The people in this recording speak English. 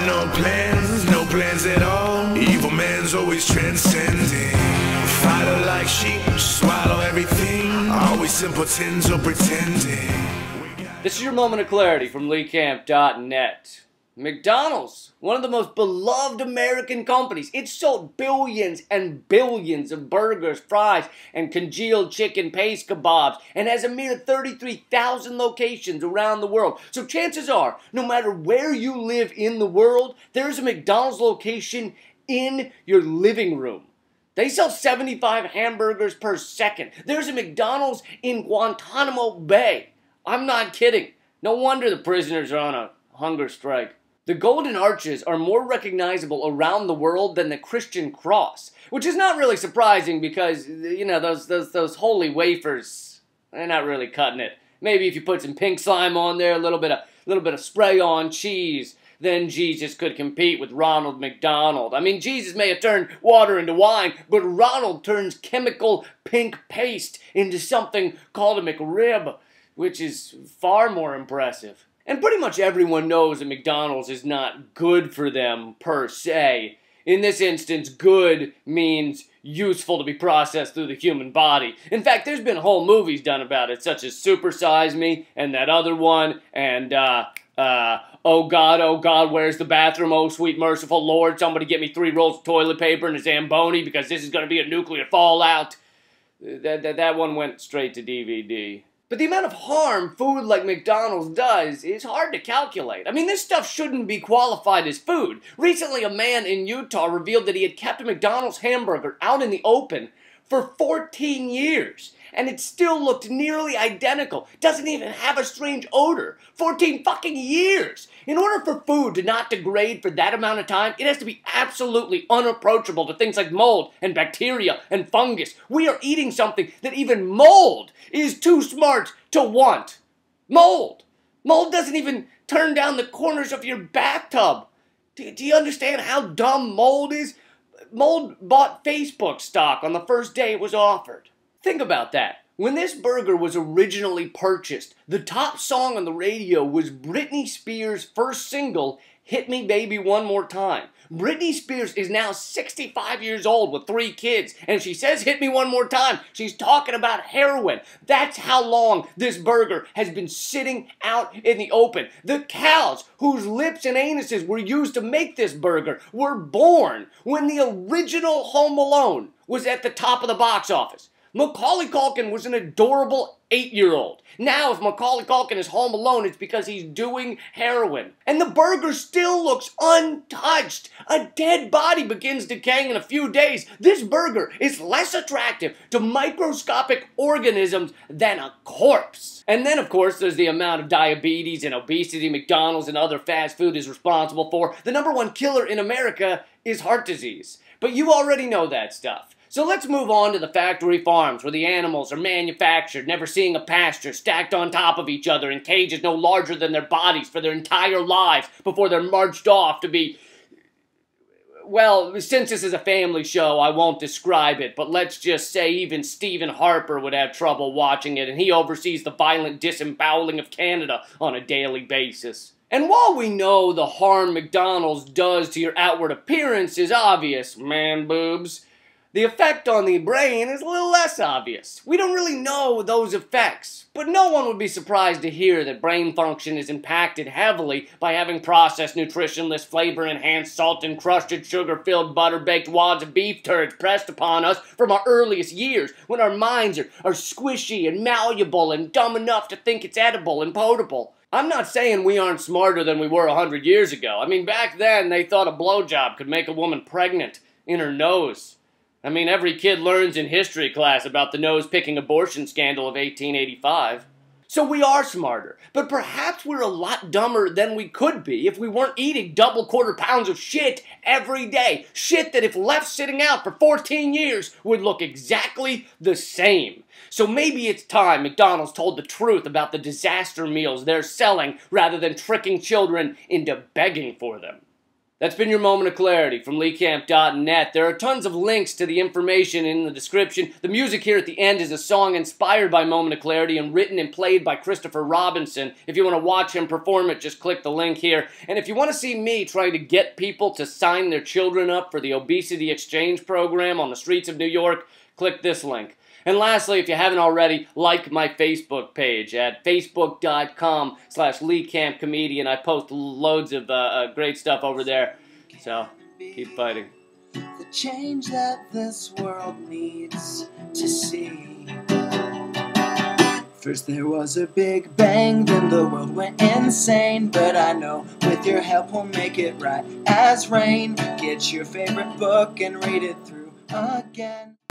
no plans at all. Evil man's always transcending. Fighter like sheep, swallow everything. Always simpletons or pretending. This is your moment of clarity from LeeCamp.net. McDonald's, one of the most beloved American companies. It sold billions and billions of burgers, fries, and congealed chicken paste kebabs, and has a mere 33,000 locations around the world. So chances are, no matter where you live in the world, there's a McDonald's location in your living room. They sell 75 hamburgers per second. There's a McDonald's in Guantanamo Bay. I'm not kidding. No wonder the prisoners are on a hunger strike. The golden arches are more recognizable around the world than the Christian cross, which is not really surprising because, you know, those holy wafers, they're not really cutting it. Maybe if you put some pink slime on there, a little bit of spray on cheese, then Jesus could compete with Ronald McDonald. I mean, Jesus may have turned water into wine, but Ronald turns chemical pink paste into something called a McRib, which is far more impressive. And pretty much everyone knows that McDonald's is not good for them, per se. In this instance, good means useful to be processed through the human body. In fact, there's been whole movies done about it, such as Super Size Me, and that other one, and, oh God, where's the bathroom? Oh, sweet merciful Lord, somebody get me 3 rolls of toilet paper and a Zamboni, because this is going to be a nuclear fallout. That one went straight to DVD. But the amount of harm food like McDonald's does is hard to calculate. I mean, this stuff shouldn't be qualified as food. Recently, a man in Utah revealed that he had kept a McDonald's hamburger out in the open for 14 years. And it still looked nearly identical. Doesn't even have a strange odor. 14 fucking years! In order for food to not degrade for that amount of time, it has to be absolutely unapproachable to things like mold and bacteria and fungus. We are eating something that even mold is too smart to want. Mold! Mold doesn't even turn down the corners of your bathtub. Do you understand how dumb mold is? Mold bought Facebook stock on the first day it was offered. Think about that. When this burger was originally purchased, the top song on the radio was Britney Spears' first single, Hit Me Baby One More Time. Britney Spears is now 65 years old with 3 kids, and she says hit me one more time. She's talking about heroin. That's how long this burger has been sitting out in the open. The cows whose lips and anuses were used to make this burger were born when the original Home Alone was at the top of the box office. Macaulay Culkin was an adorable 8-year-old. Now, if Macaulay Culkin is home alone, it's because he's doing heroin. And the burger still looks untouched. A dead body begins decaying in a few days. This burger is less attractive to microscopic organisms than a corpse. And then, of course, there's the amount of diabetes and obesity McDonald's and other fast food is responsible for. The #1 killer in America is heart disease. But you already know that stuff. So let's move on to the factory farms where the animals are manufactured, never seeing a pasture, stacked on top of each other in cages no larger than their bodies for their entire lives before they're marched off to be... Well, since this is a family show, I won't describe it, but let's just say even Stephen Harper would have trouble watching it, and he oversees the violent disemboweling of Canada on a daily basis. And while we know the harm McDonald's does to your outward appearance is obvious, man boobs, the effect on the brain is a little less obvious. We don't really know those effects, but no one would be surprised to hear that brain function is impacted heavily by having processed, nutritionless, flavor-enhanced, salt-encrusted, sugar-filled, butter-baked wads of beef turds pressed upon us from our earliest years, when our minds are squishy and malleable and dumb enough to think it's edible and potable. I'm not saying we aren't smarter than we were 100 years ago. I mean, back then, they thought a blowjob could make a woman pregnant in her nose. I mean, every kid learns in history class about the nose-picking abortion scandal of 1885. So we are smarter, but perhaps we're a lot dumber than we could be if we weren't eating double quarter pounds of shit every day. Shit that if left sitting out for 14 years would look exactly the same. So maybe it's time McDonald's told the truth about the disaster meals they're selling rather than tricking children into begging for them. That's been your moment of clarity from LeeCamp.net. There are tons of links to the information in the description. The music here at the end is a song inspired by Moment of Clarity and written and played by Christopher Robinson. If you want to watch him perform it, just click the link here. And if you want to see me trying to get people to sign their children up for the obesity exchange program on the streets of New York, click this link. And lastly, if you haven't already, like my Facebook page at facebook.com/LeeCampComedian. I post loads of great stuff over there. So, keep fighting. The change that this world needs to see. First there was a big bang, then the world went insane. But I know with your help we'll make it right as rain. Get your favorite book and read it through again.